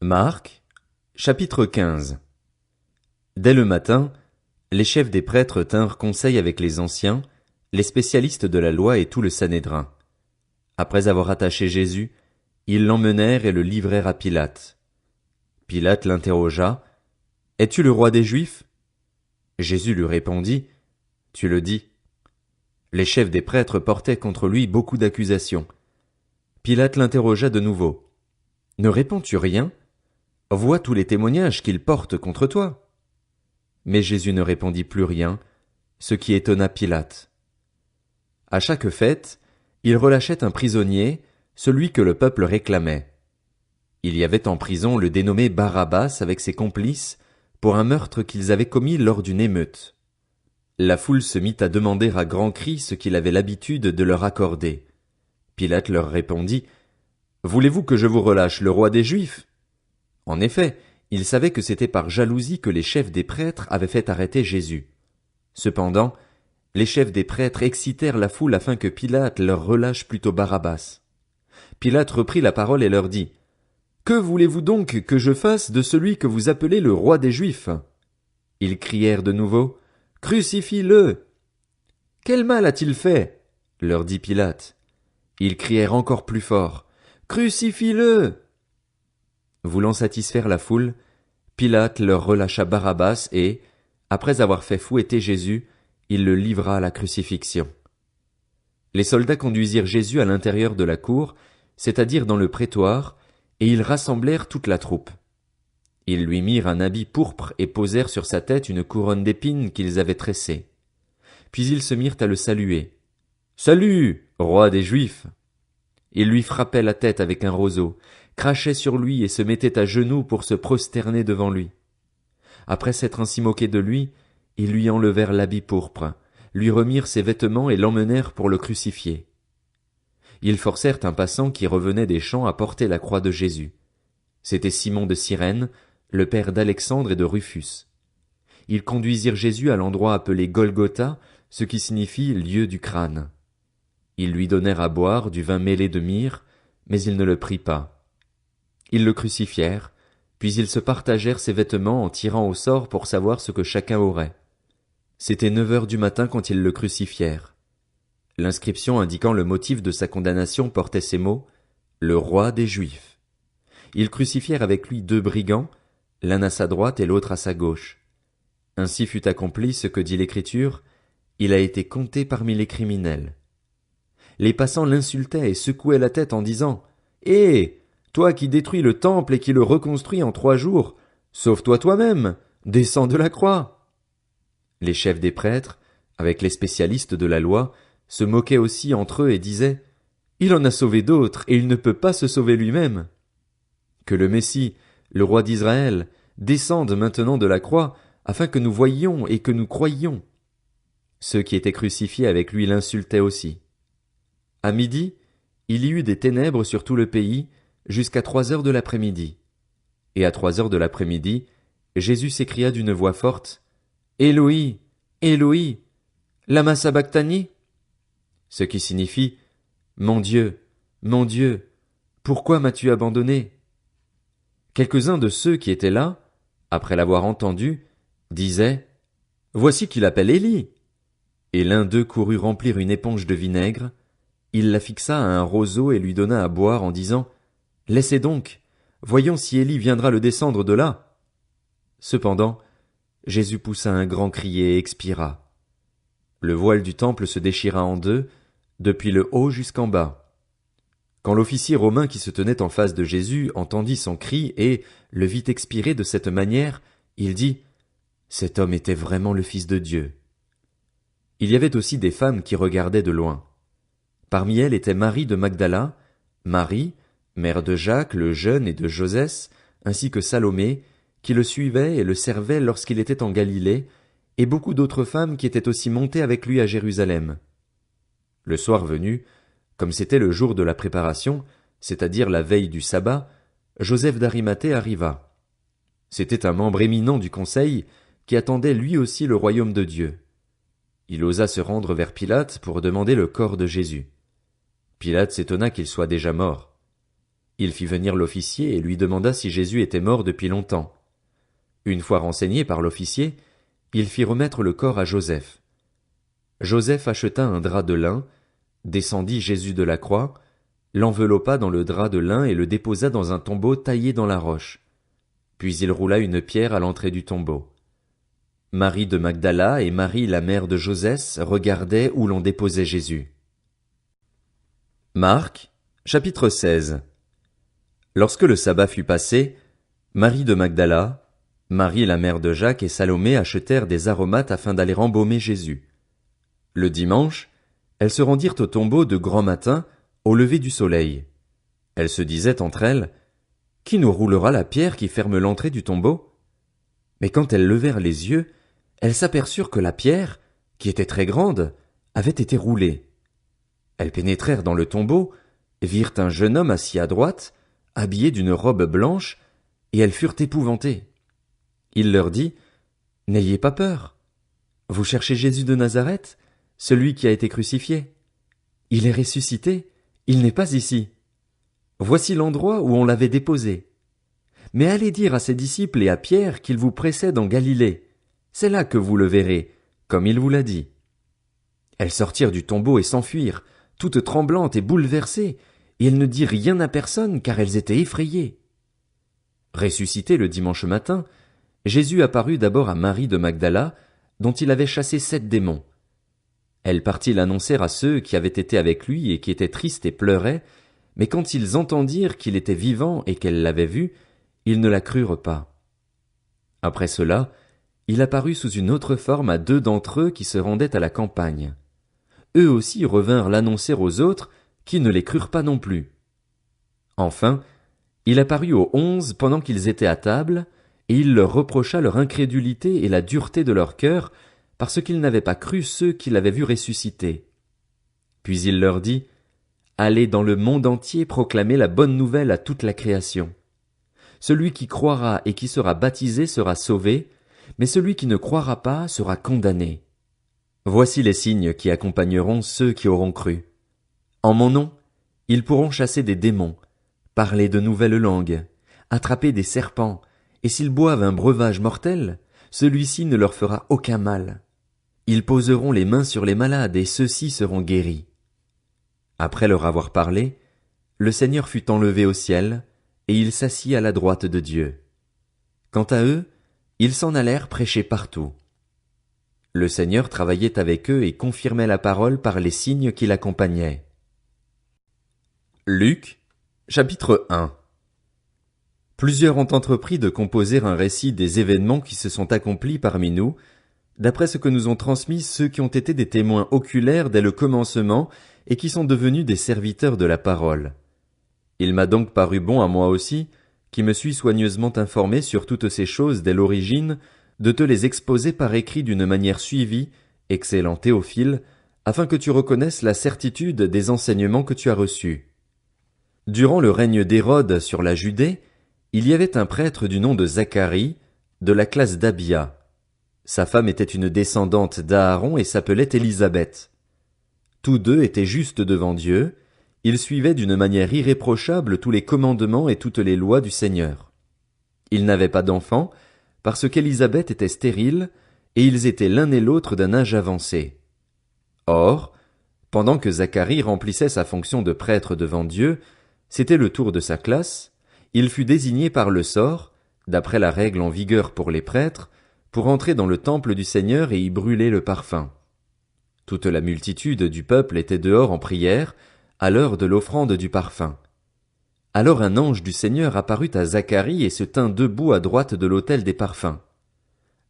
Marc, chapitre 15. Dès le matin, les chefs des prêtres tinrent conseil avec les anciens, les spécialistes de la loi et tout le Sanhédrin. Après avoir attaché Jésus, ils l'emmenèrent et le livrèrent à Pilate. Pilate l'interrogea. « Es-tu le roi des Juifs ?» Jésus lui répondit. « Tu le dis. » Les chefs des prêtres portaient contre lui beaucoup d'accusations. Pilate l'interrogea de nouveau. « Ne réponds-tu rien ? Vois tous les témoignages qu'il porte contre toi. » Mais Jésus ne répondit plus rien, ce qui étonna Pilate. À chaque fête, il relâchait un prisonnier, celui que le peuple réclamait. Il y avait en prison le dénommé Barabbas avec ses complices pour un meurtre qu'ils avaient commis lors d'une émeute. La foule se mit à demander à grands cris ce qu'il avait l'habitude de leur accorder. Pilate leur répondit. « Voulez-vous que je vous relâche le roi des Juifs ?» En effet, il savait que c'était par jalousie que les chefs des prêtres avaient fait arrêter Jésus. Cependant, les chefs des prêtres excitèrent la foule afin que Pilate leur relâche plutôt Barabbas. Pilate reprit la parole et leur dit. « Que voulez-vous donc que je fasse de celui que vous appelez le roi des Juifs ?» Ils crièrent de nouveau. « Crucifie-le !»« Quel mal a-t-il fait ?» leur dit Pilate. Ils crièrent encore plus fort. « Crucifie-le !» Voulant satisfaire la foule, Pilate leur relâcha Barabbas et, après avoir fait fouetter Jésus, il le livra à la crucifixion. Les soldats conduisirent Jésus à l'intérieur de la cour, c'est-à-dire dans le prétoire, et ils rassemblèrent toute la troupe. Ils lui mirent un habit pourpre et posèrent sur sa tête une couronne d'épines qu'ils avaient tressée. Puis ils se mirent à le saluer. « Salut, roi des Juifs !» Ils lui frappaient la tête avec un roseau, crachaient sur lui et se mettaient à genoux pour se prosterner devant lui. Après s'être ainsi moqués de lui, ils lui enlevèrent l'habit pourpre, lui remirent ses vêtements et l'emmenèrent pour le crucifier. Ils forcèrent un passant qui revenait des champs à porter la croix de Jésus. C'était Simon de Cyrène, le père d'Alexandre et de Rufus. Ils conduisirent Jésus à l'endroit appelé Golgotha, ce qui signifie lieu du crâne. Ils lui donnèrent à boire du vin mêlé de myrrhe, mais il ne le prit pas. Ils le crucifièrent, puis ils se partagèrent ses vêtements en tirant au sort pour savoir ce que chacun aurait. C'était 9 heures du matin quand ils le crucifièrent. L'inscription indiquant le motif de sa condamnation portait ces mots « Le roi des Juifs ». Ils crucifièrent avec lui 2 brigands, l'un à sa droite et l'autre à sa gauche. Ainsi fut accompli ce que dit l'Écriture, il a été compté parmi les criminels. Les passants l'insultaient et secouaient la tête en disant « Hé, toi qui détruis le temple et qui le reconstruis en 3 jours, sauve-toi toi-même, descends de la croix !» Les chefs des prêtres, avec les spécialistes de la loi, se moquaient aussi entre eux et disaient « Il en a sauvé d'autres et il ne peut pas se sauver lui-même. » Que le Messie, le roi d'Israël, descende maintenant de la croix afin que nous voyions et que nous croyions. Ceux qui étaient crucifiés avec lui l'insultaient aussi. À midi, il y eut des ténèbres sur tout le pays, jusqu'à 3 heures de l'après-midi. Et à 3 heures de l'après-midi, Jésus s'écria d'une voix forte, « Éloi, Éloi, lama sabachthani ?» Ce qui signifie, « Mon Dieu, pourquoi m'as-tu abandonné ?» Quelques-uns de ceux qui étaient là, après l'avoir entendu, disaient, « Voici qu'il appelle Élie. » Et l'un d'eux courut remplir une éponge de vinaigre, il la fixa à un roseau et lui donna à boire en disant, « Laissez donc, voyons si Élie viendra le descendre de là. » Cependant, Jésus poussa un grand cri et expira. Le voile du temple se déchira en 2, depuis le haut jusqu'en bas. Quand l'officier romain qui se tenait en face de Jésus entendit son cri et le vit expirer de cette manière, il dit, « Cet homme était vraiment le Fils de Dieu. » Il y avait aussi des femmes qui regardaient de loin. Parmi elles était Marie de Magdala, Marie, mère de Jacques le jeune et de Josès, ainsi que Salomé, qui le suivait et le servait lorsqu'il était en Galilée, et beaucoup d'autres femmes qui étaient aussi montées avec lui à Jérusalem. Le soir venu, comme c'était le jour de la préparation, c'est-à-dire la veille du sabbat, Joseph d'Arimathée arriva. C'était un membre éminent du conseil qui attendait lui aussi le royaume de Dieu. Il osa se rendre vers Pilate pour demander le corps de Jésus. Pilate s'étonna qu'il soit déjà mort. Il fit venir l'officier et lui demanda si Jésus était mort depuis longtemps. Une fois renseigné par l'officier, il fit remettre le corps à Joseph. Joseph acheta un drap de lin, descendit Jésus de la croix, l'enveloppa dans le drap de lin et le déposa dans un tombeau taillé dans la roche. Puis il roula une pierre à l'entrée du tombeau. Marie de Magdala et Marie la mère de Joseph regardaient où l'on déposait Jésus. Marc, chapitre 16. Lorsque le sabbat fut passé, Marie de Magdala, Marie la mère de Jacques et Salomé achetèrent des aromates afin d'aller embaumer Jésus. Le dimanche, elles se rendirent au tombeau de grand matin, au lever du soleil. Elles se disaient entre elles, « Qui nous roulera la pierre qui ferme l'entrée du tombeau ?» Mais quand elles levèrent les yeux, elles s'aperçurent que la pierre, qui était très grande, avait été roulée. Elles pénétrèrent dans le tombeau, virent un jeune homme assis à droite, habillé d'une robe blanche, et elles furent épouvantées. Il leur dit, « N'ayez pas peur. Vous cherchez Jésus de Nazareth, celui qui a été crucifié. Il est ressuscité, il n'est pas ici. Voici l'endroit où on l'avait déposé. Mais allez dire à ses disciples et à Pierre qu'il vous précède en Galilée. C'est là que vous le verrez, comme il vous l'a dit. » Elles sortirent du tombeau et s'enfuirent, toutes tremblantes et bouleversées, et elles ne dirent rien à personne car elles étaient effrayées. Ressuscité le dimanche matin, Jésus apparut d'abord à Marie de Magdala, dont il avait chassé 7 démons. Elle partit l'annoncer à ceux qui avaient été avec lui et qui étaient tristes et pleuraient, mais quand ils entendirent qu'il était vivant et qu'elle l'avait vu, ils ne la crurent pas. Après cela, il apparut sous une autre forme à 2 d'entre eux qui se rendaient à la campagne. Eux aussi revinrent l'annoncer aux autres, qui ne les crurent pas non plus. Enfin, il apparut aux 11 pendant qu'ils étaient à table, et il leur reprocha leur incrédulité et la dureté de leur cœur, parce qu'ils n'avaient pas cru ceux qui l'avaient vu ressusciter. Puis il leur dit, « Allez dans le monde entier proclamer la bonne nouvelle à toute la création. Celui qui croira et qui sera baptisé sera sauvé, mais celui qui ne croira pas sera condamné. Voici les signes qui accompagneront ceux qui auront cru. En mon nom, ils pourront chasser des démons, parler de nouvelles langues, attraper des serpents, et s'ils boivent un breuvage mortel, celui-ci ne leur fera aucun mal. Ils poseront les mains sur les malades et ceux-ci seront guéris. » Après leur avoir parlé, le Seigneur fut enlevé au ciel, et il s'assit à la droite de Dieu. Quant à eux, ils s'en allèrent prêcher partout. Le Seigneur travaillait avec eux et confirmait la parole par les signes qui l'accompagnaient. Luc, chapitre 1. Plusieurs ont entrepris de composer un récit des événements qui se sont accomplis parmi nous, d'après ce que nous ont transmis ceux qui ont été des témoins oculaires dès le commencement et qui sont devenus des serviteurs de la parole. Il m'a donc paru bon à moi aussi, qui me suis soigneusement informé sur toutes ces choses dès l'origine, de te les exposer par écrit d'une manière suivie, excellent Théophile, afin que tu reconnaisses la certitude des enseignements que tu as reçus. Durant le règne d'Hérode sur la Judée, il y avait un prêtre du nom de Zacharie, de la classe d'Abia. Sa femme était une descendante d'Aaron et s'appelait Élisabeth. Tous deux étaient justes devant Dieu, ils suivaient d'une manière irréprochable tous les commandements et toutes les lois du Seigneur. Ils n'avaient pas d'enfants, parce qu'Élisabeth était stérile, et ils étaient l'un et l'autre d'un âge avancé. Or, pendant que Zacharie remplissait sa fonction de prêtre devant Dieu, c'était le tour de sa classe, il fut désigné par le sort, d'après la règle en vigueur pour les prêtres, pour entrer dans le temple du Seigneur et y brûler le parfum. Toute la multitude du peuple était dehors en prière, à l'heure de l'offrande du parfum. Alors un ange du Seigneur apparut à Zacharie et se tint debout à droite de l'autel des parfums.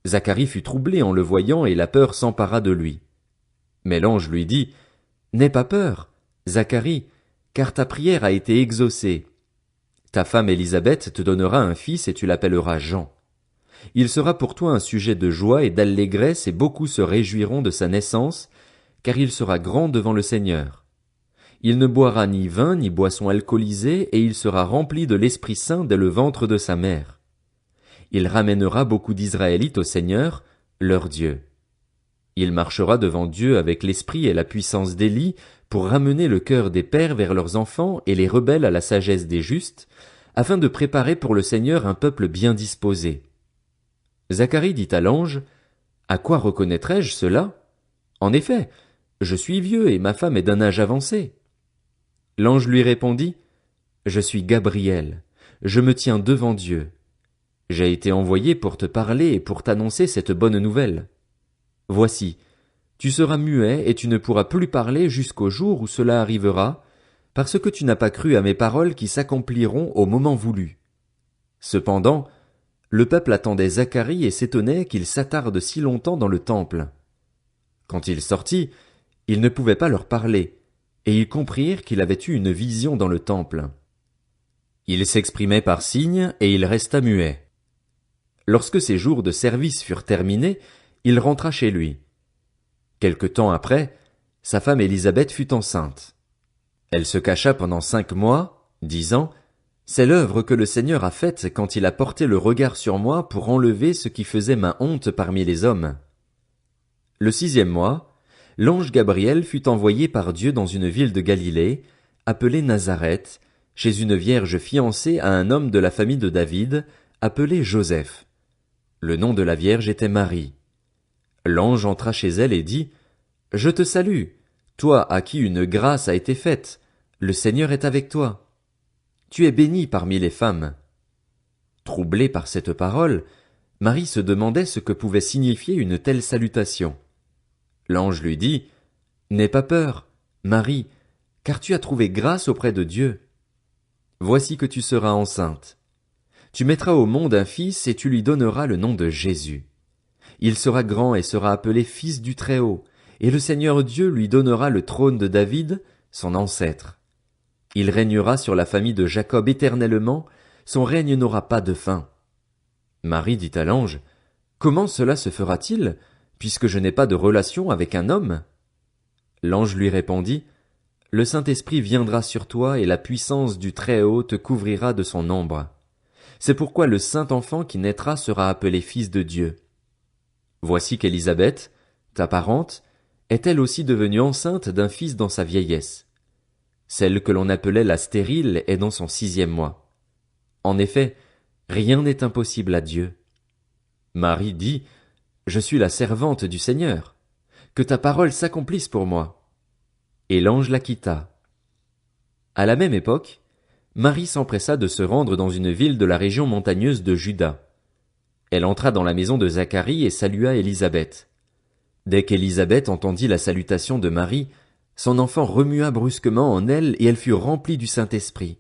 Zacharie fut troublé en le voyant et la peur s'empara de lui. Mais l'ange lui dit, « N'aie pas peur, Zacharie, car ta prière a été exaucée. Ta femme Élisabeth te donnera un fils et tu l'appelleras Jean. Il sera pour toi un sujet de joie et d'allégresse et beaucoup se réjouiront de sa naissance, car il sera grand devant le Seigneur. Il ne boira ni vin ni boisson alcoolisée et il sera rempli de l'Esprit Saint dès le ventre de sa mère. Il ramènera beaucoup d'Israélites au Seigneur, leur Dieu. Il marchera devant Dieu avec l'esprit et la puissance d'Élie pour ramener le cœur des pères vers leurs enfants et les rebelles à la sagesse des justes, afin de préparer pour le Seigneur un peuple bien disposé. Zacharie dit à l'ange, « À quoi reconnaîtrai-je cela? En effet, je suis vieux et ma femme est d'un âge avancé. » L'ange lui répondit, « Je suis Gabriel, je me tiens devant Dieu. J'ai été envoyé pour te parler et pour t'annoncer cette bonne nouvelle. Voici, tu seras muet et tu ne pourras plus parler jusqu'au jour où cela arrivera, parce que tu n'as pas cru à mes paroles qui s'accompliront au moment voulu. » Cependant, le peuple attendait Zacharie et s'étonnait qu'il s'attarde si longtemps dans le temple. Quand il sortit, il ne pouvait pas leur parler, et ils comprirent qu'il avait eu une vision dans le temple. Il s'exprimait par signes et il resta muet. Lorsque ses jours de service furent terminés, il rentra chez lui. Quelque temps après, sa femme Élisabeth fut enceinte. Elle se cacha pendant 5 mois, disant, « C'est l'œuvre que le Seigneur a faite quand il a porté le regard sur moi pour enlever ce qui faisait ma honte parmi les hommes. » Le 6e mois, l'ange Gabriel fut envoyé par Dieu dans une ville de Galilée, appelée Nazareth, chez une vierge fiancée à un homme de la famille de David, appelé Joseph. Le nom de la vierge était Marie. L'ange entra chez elle et dit, « Je te salue, toi à qui une grâce a été faite, le Seigneur est avec toi. Tu es bénie parmi les femmes. » Troublée par cette parole, Marie se demandait ce que pouvait signifier une telle salutation. L'ange lui dit, « N'aie pas peur, Marie, car tu as trouvé grâce auprès de Dieu. Voici que tu seras enceinte. Tu mettras au monde un fils et tu lui donneras le nom de Jésus. Il sera grand et sera appelé Fils du Très-Haut, et le Seigneur Dieu lui donnera le trône de David, son ancêtre. Il régnera sur la famille de Jacob éternellement, son règne n'aura pas de fin. » Marie dit à l'ange, « Comment cela se fera-t-il, puisque je n'ai pas de relation avec un homme? » L'ange lui répondit, « Le Saint-Esprit viendra sur toi et la puissance du Très-Haut te couvrira de son ombre. C'est pourquoi le saint enfant qui naîtra sera appelé Fils de Dieu. Voici qu'Élisabeth, ta parente, est elle aussi devenue enceinte d'un fils dans sa vieillesse. Celle que l'on appelait la stérile est dans son 6e mois. En effet, rien n'est impossible à Dieu. » Marie dit, « Je suis la servante du Seigneur. Que ta parole s'accomplisse pour moi. » Et l'ange la quitta. À la même époque, Marie s'empressa de se rendre dans une ville de la région montagneuse de Juda. Elle entra dans la maison de Zacharie et salua Élisabeth. Dès qu'Élisabeth entendit la salutation de Marie, son enfant remua brusquement en elle et elle fut remplie du Saint-Esprit.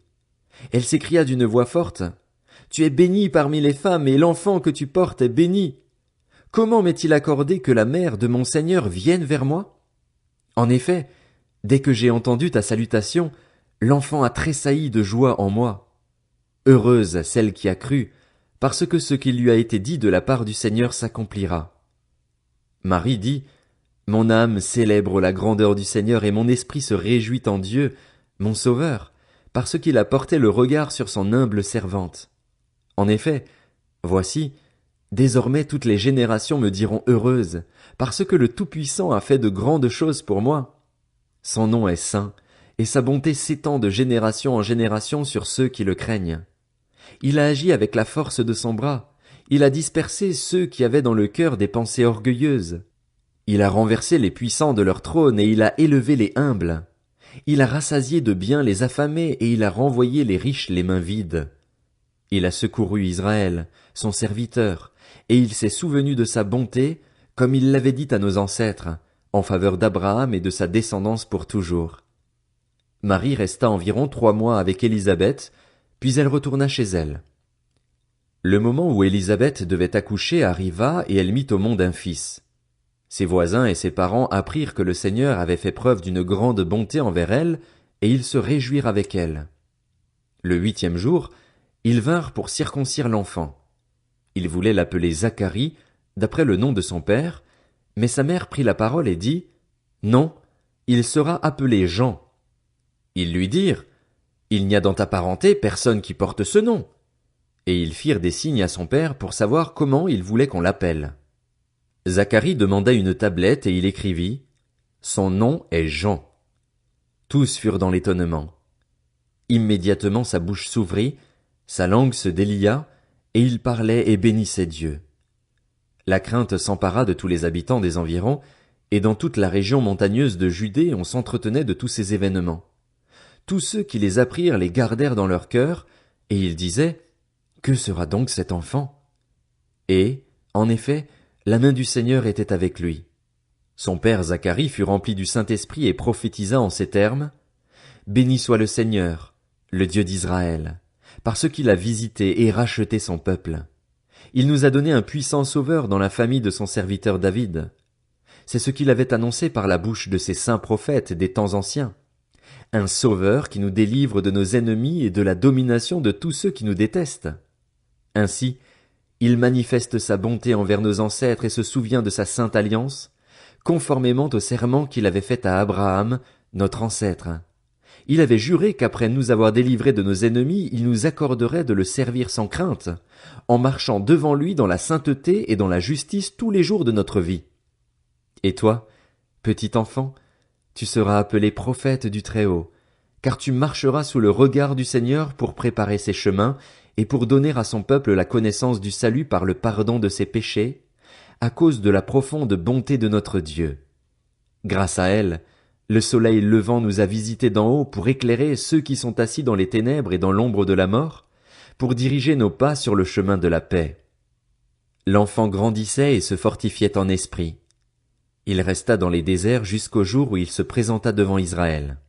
Elle s'écria d'une voix forte, « Tu es bénie parmi les femmes et l'enfant que tu portes est béni. Comment m'est-il accordé que la mère de mon Seigneur vienne vers moi? En effet, dès que j'ai entendu ta salutation, l'enfant a tressailli de joie en moi. Heureuse celle qui a cru, parce que ce qui lui a été dit de la part du Seigneur s'accomplira. » Marie dit, « Mon âme célèbre la grandeur du Seigneur et mon esprit se réjouit en Dieu, mon Sauveur, parce qu'il a porté le regard sur son humble servante. En effet, voici, désormais toutes les générations me diront heureuse, parce que le Tout-Puissant a fait de grandes choses pour moi. Son nom est saint, et sa bonté s'étend de génération en génération sur ceux qui le craignent. Il a agi avec la force de son bras, il a dispersé ceux qui avaient dans le cœur des pensées orgueilleuses. Il a renversé les puissants de leur trône et il a élevé les humbles. Il a rassasié de biens les affamés et il a renvoyé les riches les mains vides. Il a secouru Israël, son serviteur, et il s'est souvenu de sa bonté, comme il l'avait dit à nos ancêtres, en faveur d'Abraham et de sa descendance pour toujours. » Marie resta environ 3 mois avec Élisabeth, puis elle retourna chez elle. Le moment où Élisabeth devait accoucher arriva et elle mit au monde un fils. Ses voisins et ses parents apprirent que le Seigneur avait fait preuve d'une grande bonté envers elle, et ils se réjouirent avec elle. Le 8e jour, ils vinrent pour circoncire l'enfant. Ils voulaient l'appeler Zacharie, d'après le nom de son père, mais sa mère prit la parole et dit, « Non, il sera appelé Jean. » Ils lui dirent, « Il n'y a dans ta parenté personne qui porte ce nom. » Et ils firent des signes à son père pour savoir comment il voulait qu'on l'appelle. Zacharie demanda une tablette et il écrivit, « Son nom est Jean. » Tous furent dans l'étonnement. Immédiatement sa bouche s'ouvrit, sa langue se délia, et il parlait et bénissait Dieu. La crainte s'empara de tous les habitants des environs, et dans toute la région montagneuse de Judée on s'entretenait de tous ces événements. Tous ceux qui les apprirent les gardèrent dans leur cœur, et ils disaient, que sera donc cet enfant? Et, en effet, la main du Seigneur était avec lui. Son père Zacharie fut rempli du Saint-Esprit et prophétisa en ces termes, béni soit le Seigneur, le Dieu d'Israël, parce qu'il a visité et racheté son peuple. Il nous a donné un puissant sauveur dans la famille de son serviteur David. C'est ce qu'il avait annoncé par la bouche de ses saints prophètes des temps anciens. Un sauveur qui nous délivre de nos ennemis et de la domination de tous ceux qui nous détestent. Ainsi, il manifeste sa bonté envers nos ancêtres et se souvient de sa sainte alliance, conformément au serment qu'il avait fait à Abraham, notre ancêtre. Il avait juré qu'après nous avoir délivrés de nos ennemis, il nous accorderait de le servir sans crainte, en marchant devant lui dans la sainteté et dans la justice tous les jours de notre vie. Et toi, petit enfant, tu seras appelé prophète du Très-Haut, car tu marcheras sous le regard du Seigneur pour préparer ses chemins et pour donner à son peuple la connaissance du salut par le pardon de ses péchés, à cause de la profonde bonté de notre Dieu. Grâce à elle, le soleil levant nous a visités d'en haut pour éclairer ceux qui sont assis dans les ténèbres et dans l'ombre de la mort, pour diriger nos pas sur le chemin de la paix. L'enfant grandissait et se fortifiait en esprit. Il resta dans les déserts jusqu'au jour où il se présenta devant Israël.